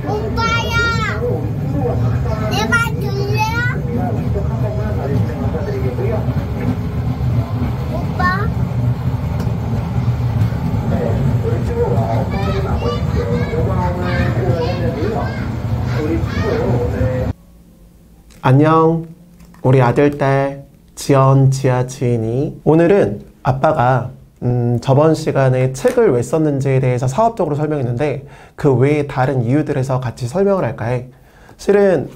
오빠야, 내 말 들려? 오빠? 안녕, 우리 아들딸 지연, 지아, 지인이. 오늘은 아빠가 저번 시간에 책을 왜 썼는지에 대해서 사업적으로 설명했는데 그 외에 다른 이유들에서 같이 설명을 할까 해. 실은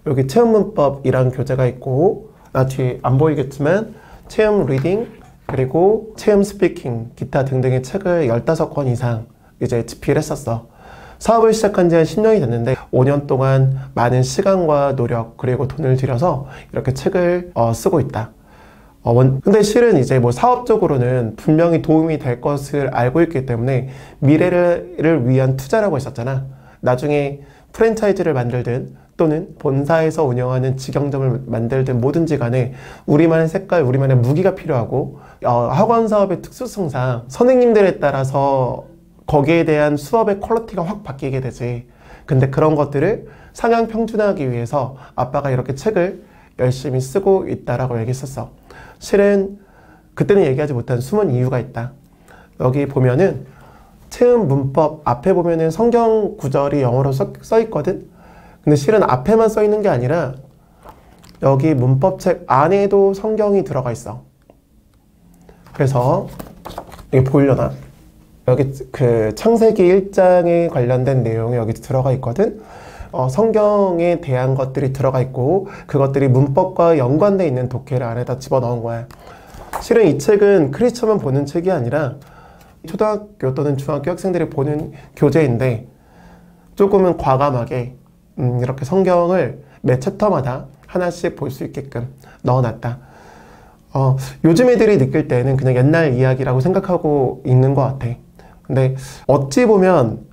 여기 체험 문법이란 교재가 있고, 뒤에 안 보이겠지만 체험 리딩, 그리고 체험 스피킹, 기타 등등의 책을 15권 이상 이제 집필을 했었어. 사업을 시작한 지 한 10년이 됐는데 5년 동안 많은 시간과 노력 그리고 돈을 들여서 이렇게 책을 쓰고 있다. 근데 실은 이제 뭐 사업적으로는 분명히 도움이 될 것을 알고 있기 때문에 미래를 위한 투자라고 했었잖아. 나중에 프랜차이즈를 만들든 또는 본사에서 운영하는 직영점을 만들든 뭐든지 간에 우리만의 색깔, 우리만의 무기가 필요하고 학원 사업의 특수성상 선생님들에 따라서 거기에 대한 수업의 퀄리티가 확 바뀌게 되지. 근데 그런 것들을 상향 평준화하기 위해서 아빠가 이렇게 책을 열심히 쓰고 있다라고 얘기했었어. 실은 그때는 얘기하지 못한 숨은 이유가 있다. 여기 보면은 체험 문법 앞에 보면은 성경 구절이 영어로 써 있거든. 근데 실은 앞에만 써 있는 게 아니라 여기 문법책 안에도 성경이 들어가 있어. 그래서 이게 보이려나? 여기 그 창세기 1장에 관련된 내용이 여기 들어가 있거든. 성경에 대한 것들이 들어가 있고 그것들이 문법과 연관되어 있는 독해를 안에다 집어넣은 거야. 실은 이 책은 크리스천만 보는 책이 아니라 초등학교 또는 중학교 학생들이 보는 교재인데 조금은 과감하게 이렇게 성경을 매 챕터마다 하나씩 볼 수 있게끔 넣어놨다. 요즘 애들이 느낄 때는 그냥 옛날 이야기라고 생각하고 있는 것 같아. 근데 어찌 보면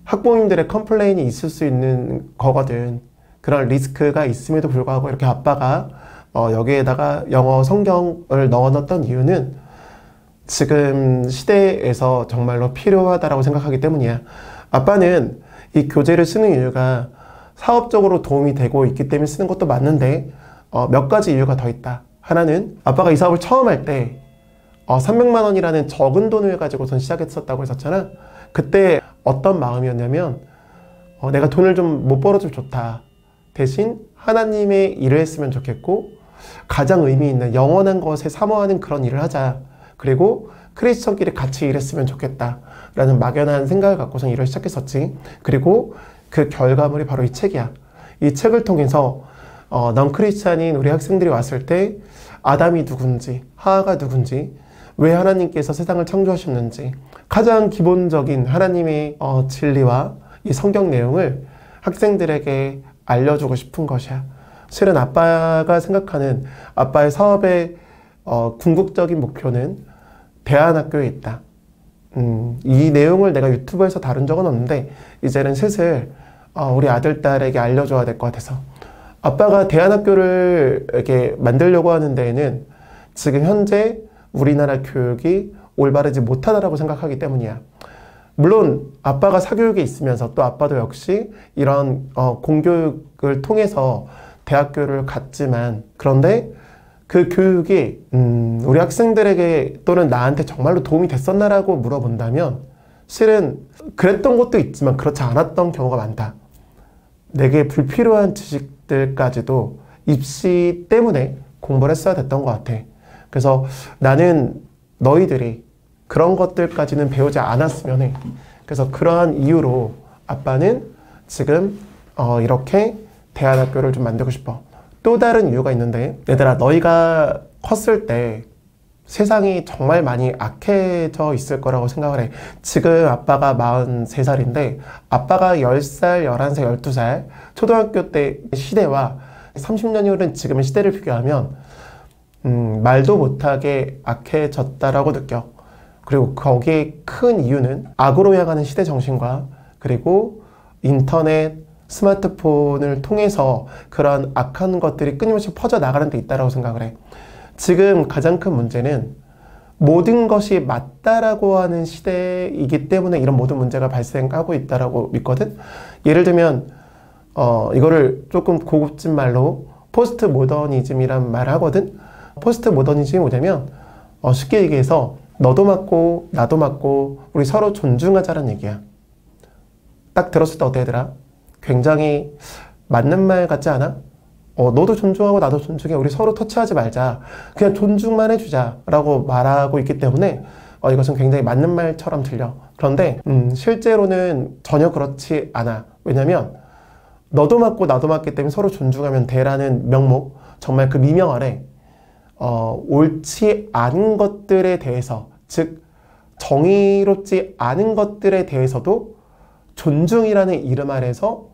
학부모님들의 컴플레인이 있을 수 있는 거거든. 그런 리스크가 있음에도 불구하고 이렇게 아빠가 여기에다가 영어 성경을 넣어놨던 이유는 지금 시대에서 정말로 필요하다고 생각하기 때문이야. 아빠는 이 교재를 쓰는 이유가 사업적으로 도움이 되고 있기 때문에 쓰는 것도 맞는데 몇 가지 이유가 더 있다. 하나는 아빠가 이 사업을 처음 할 때 300만 원이라는 적은 돈을 가지고선 시작했었다고 했었잖아. 그때 어떤 마음이었냐면 내가 돈을 좀 못 벌어도 좋다. 대신 하나님의 일을 했으면 좋겠고 가장 의미 있는 영원한 것에 사모하는 그런 일을 하자. 그리고 크리스천끼리 같이 일했으면 좋겠다 라는 막연한 생각을 갖고선 일을 시작했었지. 그리고 그 결과물이 바로 이 책이야. 이 책을 통해서 넌 크리스찬인 우리 학생들이 왔을 때 아담이 누군지 하하가 누군지 왜 하나님께서 세상을 창조하셨는지 가장 기본적인 하나님의 진리와 이 성경 내용을 학생들에게 알려주고 싶은 것이야. 실은 아빠가 생각하는 아빠의 사업의 궁극적인 목표는 대안학교에 있다. 이 내용을 내가 유튜브에서 다룬 적은 없는데 이제는 슬슬 우리 아들, 딸에게 알려줘야 될 것 같아서 아빠가 대안학교를 이렇게 만들려고 하는 데에는 지금 현재 우리나라 교육이 올바르지 못하다라고 생각하기 때문이야. 물론 아빠가 사교육에 있으면서 또 아빠도 역시 이런 공교육을 통해서 대학교를 갔지만 그런데 그 교육이 우리 학생들에게 또는 나한테 정말로 도움이 됐었나라고 물어본다면 실은 그랬던 것도 있지만 그렇지 않았던 경우가 많다. 내게 불필요한 지식들까지도 입시 때문에 공부를 했어야 됐던 것 같아. 그래서 나는 너희들이 그런 것들까지는 배우지 않았으면 해. 그래서 그러한 이유로 아빠는 지금 이렇게 대안학교를 좀 만들고 싶어. 또 다른 이유가 있는데 얘들아 너희가 컸을 때 세상이 정말 많이 악해져 있을 거라고 생각을 해. 지금 아빠가 43살인데 아빠가 10살, 11살, 12살 초등학교 때 시대와 30년이 흐른 지금의 시대를 비교하면 말도 못하게 악해졌다라고 느껴. 그리고 거기에 큰 이유는 악으로 향하는 시대 정신과 그리고 인터넷, 스마트폰을 통해서 그런 악한 것들이 끊임없이 퍼져나가는 데 있다고 생각을 해. 지금 가장 큰 문제는 모든 것이 맞다라고 하는 시대이기 때문에 이런 모든 문제가 발생하고 있다라고 믿거든. 예를 들면 이거를 조금 고급진 말로 포스트 모더니즘이란 말을 하거든. 포스트 모더니즘이 뭐냐면 쉽게 얘기해서 너도 맞고 나도 맞고 우리 서로 존중하자는 얘기야. 딱 들었을 때 어때 얘들아? 굉장히 맞는 말 같지 않아? 너도 존중하고 나도 존중해. 우리 서로 터치하지 말자. 그냥 존중만 해주자 라고 말하고 있기 때문에 이것은 굉장히 맞는 말처럼 들려. 그런데 실제로는 전혀 그렇지 않아. 왜냐면 너도 맞고 나도 맞기 때문에 서로 존중하면 돼라는 명목, 정말 그 미명 아래 옳지 않은 것들에 대해서, 즉 정의롭지 않은 것들에 대해서도 존중이라는 이름 아래서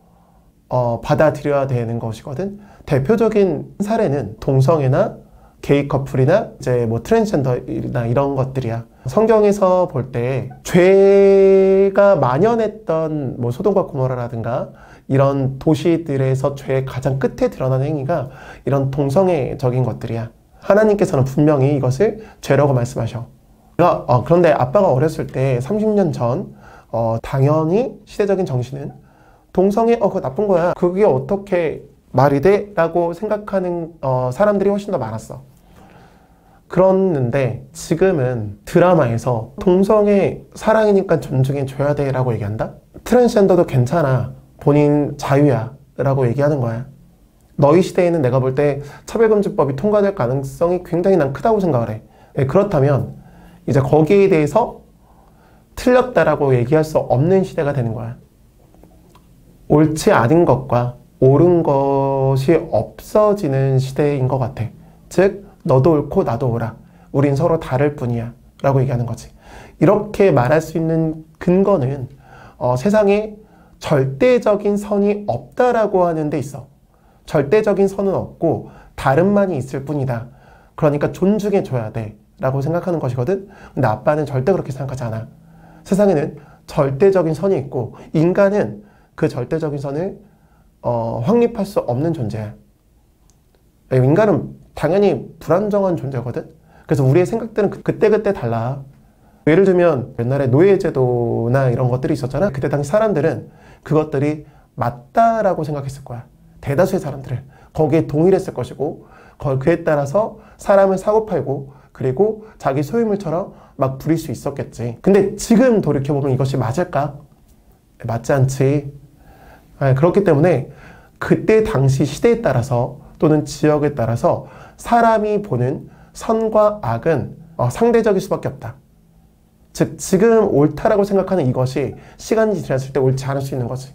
받아들여야 되는 것이거든. 대표적인 사례는 동성애나 게이 커플이나 이제 뭐 트랜스젠더나 이런 것들이야. 성경에서 볼 때 죄가 만연했던 뭐 소돔과 고모라라든가 이런 도시들에서 죄의 가장 끝에 드러나는 행위가 이런 동성애적인 것들이야. 하나님께서는 분명히 이것을 죄라고 말씀하셔. 그런데 아빠가 어렸을 때 30년 전 당연히 시대적인 정신은 동성애 그거 나쁜 거야. 그게 어떻게 말이 돼? 라고 생각하는 사람들이 훨씬 더 많았어. 그랬는데 지금은 드라마에서 동성애 사랑이니까 존중해줘야 돼 라고 얘기한다? 트랜스젠더도 괜찮아. 본인 자유야 라고 얘기하는 거야. 너희 시대에는 내가 볼 때 차별금지법이 통과될 가능성이 굉장히 난 크다고 생각을 해. 그렇다면 이제 거기에 대해서 틀렸다라고 얘기할 수 없는 시대가 되는 거야. 옳지 않은 것과 옳은 것이 없어지는 시대인 것 같아. 즉 너도 옳고 나도 옳아. 우린 서로 다를 뿐이야 라고 얘기하는 거지. 이렇게 말할 수 있는 근거는 세상에 절대적인 선이 없다라고 하는 데 있어. 절대적인 선은 없고 다름만이 있을 뿐이다. 그러니까 존중해줘야 돼 라고 생각하는 것이거든. 근데 아빠는 절대 그렇게 생각하지 않아. 세상에는 절대적인 선이 있고 인간은 그 절대적인 선을 확립할 수 없는 존재야. 인간은 당연히 불안정한 존재거든. 그래서 우리의 생각들은 그때그때 달라. 예를 들면 옛날에 노예제도나 이런 것들이 있었잖아. 그때 당시 사람들은 그것들이 맞다라고 생각했을 거야. 대다수의 사람들은 거기에 동일했을 것이고 그에 따라서 사람을 사고팔고 그리고 자기 소유물처럼 막 부릴 수 있었겠지. 근데 지금 돌이켜보면 이것이 맞을까? 맞지 않지. 그렇기 때문에 그때 당시 시대에 따라서 또는 지역에 따라서 사람이 보는 선과 악은 상대적일 수밖에 없다. 즉 지금 옳다라고 생각하는 이것이 시간이 지났을 때 옳지 않을 수 있는 거지.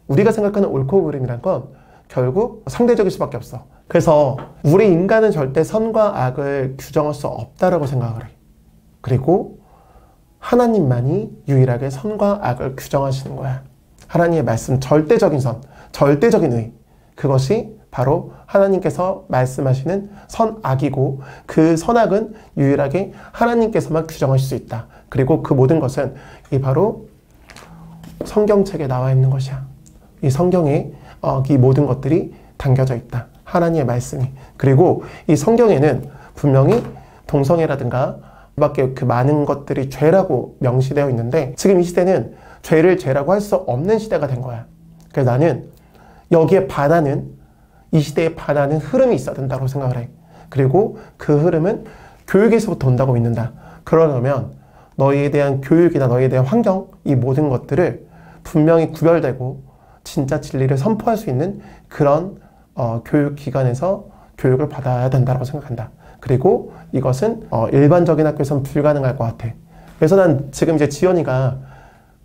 우리가 생각하는 옳고 그름이란 건 결국 상대적일 수밖에 없어. 그래서 우리 인간은 절대 선과 악을 규정할 수 없다라고 생각을 해. 그리고 하나님만이 유일하게 선과 악을 규정하시는 거야. 하나님의 말씀, 절대적인 선, 절대적인 의, 그것이 바로 하나님께서 말씀하시는 선악이고 그 선악은 유일하게 하나님께서만 규정하실 수 있다. 그리고 그 모든 것은 이 바로 성경책에 나와 있는 것이야. 이 성경에 이 모든 것들이 담겨져 있다. 하나님의 말씀이. 그리고 이 성경에는 분명히 동성애라든가 밖에 그 많은 것들이 죄라고 명시되어 있는데 지금 이 시대는 죄를 죄라고 할 수 없는 시대가 된 거야. 그래서 나는 여기에 반하는 이 시대에 반하는 흐름이 있어야 된다고 생각을 해. 그리고 그 흐름은 교육에서부터 온다고 믿는다. 그러려면 너희에 대한 교육이나 너희에 대한 환경, 이 모든 것들을 분명히 구별되고 진짜 진리를 선포할 수 있는 그런 교육기관에서 교육을 받아야 된다고 생각한다. 그리고 이것은 일반적인 학교에서는 불가능할 것 같아. 그래서 난 지금 이제 지연이가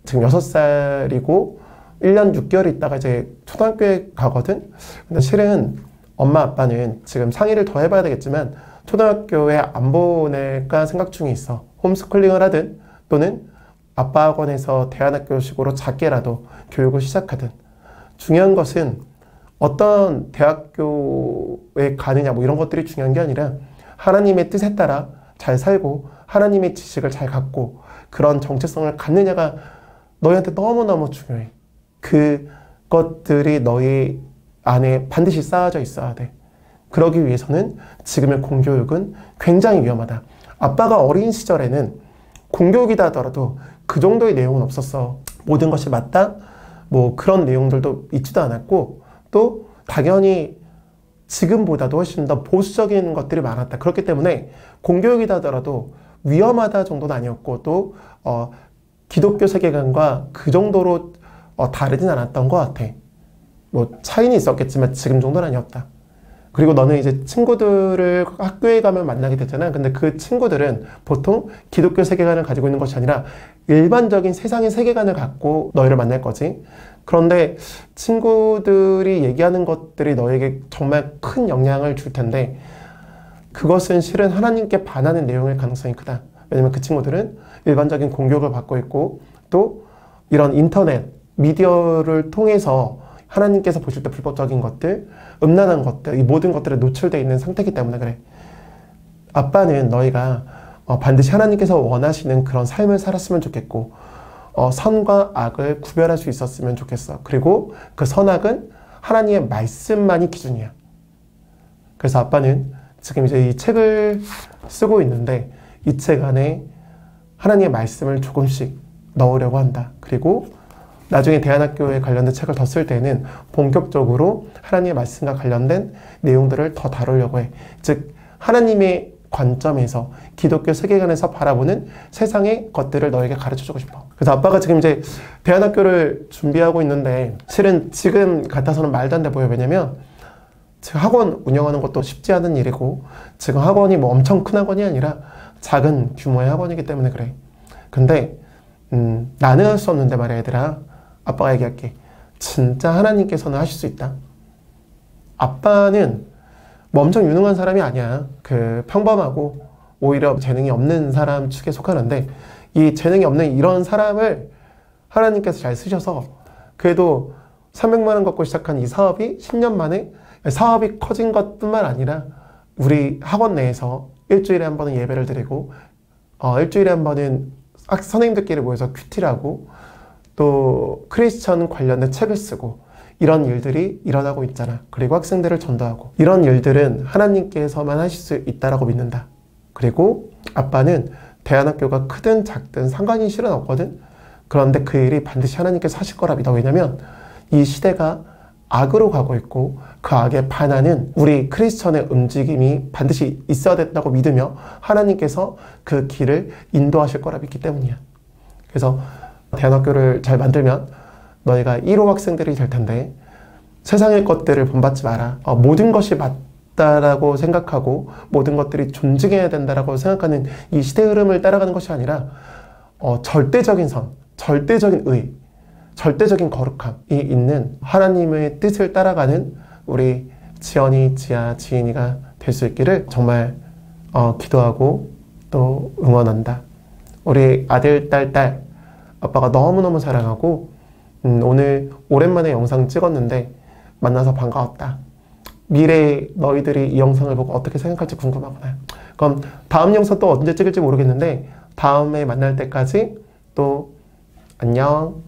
지금 6살이고 1년 6개월 있다가 이제 초등학교에 가거든. 근데 실은 엄마 아빠는 지금 상의를 더 해봐야 되겠지만 초등학교에 안 보낼까 생각 중에 있어. 홈스쿨링을 하든 또는 아빠 학원에서 대안학교식으로 작게라도 교육을 시작하든. 중요한 것은 어떤 대학교에 가느냐 뭐 이런 것들이 중요한 게 아니라 하나님의 뜻에 따라 잘 살고 하나님의 지식을 잘 갖고 그런 정체성을 갖느냐가 너희한테 너무너무 중요해. 그것들이 너희 안에 반드시 쌓여져 있어야 돼. 그러기 위해서는 지금의 공교육은 굉장히 위험하다. 아빠가 어린 시절에는 공교육이다 하더라도 그 정도의 내용은 없었어. 모든 것이 맞다? 뭐 그런 내용들도 있지도 않았고, 또 당연히 지금보다도 훨씬 더 보수적인 것들이 많았다. 그렇기 때문에 공교육이다 하더라도 위험하다 정도는 아니었고, 또 기독교 세계관과 그 정도로 다르진 않았던 것 같아. 뭐 차이는 있었겠지만 지금 정도는 아니었다. 그리고 너는 이제 친구들을 학교에 가면 만나게 되잖아. 근데 그 친구들은 보통 기독교 세계관을 가지고 있는 것이 아니라 일반적인 세상의 세계관을 갖고 너희를 만날 거지. 그런데 친구들이 얘기하는 것들이 너에게 정말 큰 영향을 줄 텐데, 그것은 실은 하나님께 반하는 내용일 가능성이 크다. 왜냐면 그 친구들은 일반적인 공교육을 받고 있고, 또 이런 인터넷, 미디어를 통해서 하나님께서 보실 때 불법적인 것들, 음란한 것들, 이 모든 것들에 노출되어 있는 상태이기 때문에 그래. 아빠는 너희가 반드시 하나님께서 원하시는 그런 삶을 살았으면 좋겠고, 선과 악을 구별할 수 있었으면 좋겠어. 그리고 그 선악은 하나님의 말씀만이 기준이야. 그래서 아빠는 지금 이제 이 책을 쓰고 있는데, 이 책 안에 하나님의 말씀을 조금씩 넣으려고 한다. 그리고 나중에 대안학교에 관련된 책을 더 쓸 때는 본격적으로 하나님의 말씀과 관련된 내용들을 더 다루려고 해. 즉 하나님의 관점에서, 기독교 세계관에서 바라보는 세상의 것들을 너에게 가르쳐주고 싶어. 그래서 아빠가 지금 이제 대안학교를 준비하고 있는데, 실은 지금 같아서는 말도 안 돼 보여. 왜냐면 지금 학원 운영하는 것도 쉽지 않은 일이고, 지금 학원이 뭐 엄청 큰 학원이 아니라 작은 규모의 학원이기 때문에 그래. 근데 나는 할 수 없는데 말이야 얘들아, 아빠가 얘기할게. 진짜 하나님께서는 하실 수 있다. 아빠는 뭐 엄청 유능한 사람이 아니야. 그 평범하고 오히려 재능이 없는 사람 축에 속하는데, 이 재능이 없는 이런 사람을 하나님께서 잘 쓰셔서 그래도 300만 원 갖고 시작한 이 사업이 10년 만에 사업이 커진 것뿐만 아니라 우리 학원 내에서 일주일에 한 번은 예배를 드리고, 일주일에 한 번은 선생님들끼리 모여서 큐티를 하고, 또 크리스천 관련된 책을 쓰고, 이런 일들이 일어나고 있잖아. 그리고 학생들을 전도하고, 이런 일들은 하나님께서만 하실 수 있다라고 믿는다. 그리고 아빠는 대안학교가 크든 작든 상관이 실은 없거든. 그런데 그 일이 반드시 하나님께서 하실 거라 믿어. 왜냐면 이 시대가 악으로 가고 있고, 그 악에 반하는 우리 크리스천의 움직임이 반드시 있어야 된다고 믿으며 하나님께서 그 길을 인도하실 거라 믿기 때문이야. 그래서 대안학교를 잘 만들면 너희가 1호 학생들이 될 텐데, 세상의 것들을 본받지 마라. 모든 것이 맞다라고 생각하고 모든 것들이 존중해야 된다라고 생각하는 이 시대 흐름을 따라가는 것이 아니라 절대적인 선, 절대적인 의, 절대적인 거룩함이 있는 하나님의 뜻을 따라가는 우리 지연이, 지아, 지인이가 될 수 있기를 정말 기도하고 또 응원한다. 우리 아들, 딸 아빠가 너무너무 사랑하고, 오늘 오랜만에 영상 찍었는데 만나서 반가웠다. 미래에 너희들이 이 영상을 보고 어떻게 생각할지 궁금하구나. 그럼 다음 영상 또 언제 찍을지 모르겠는데, 다음에 만날 때까지 또 안녕.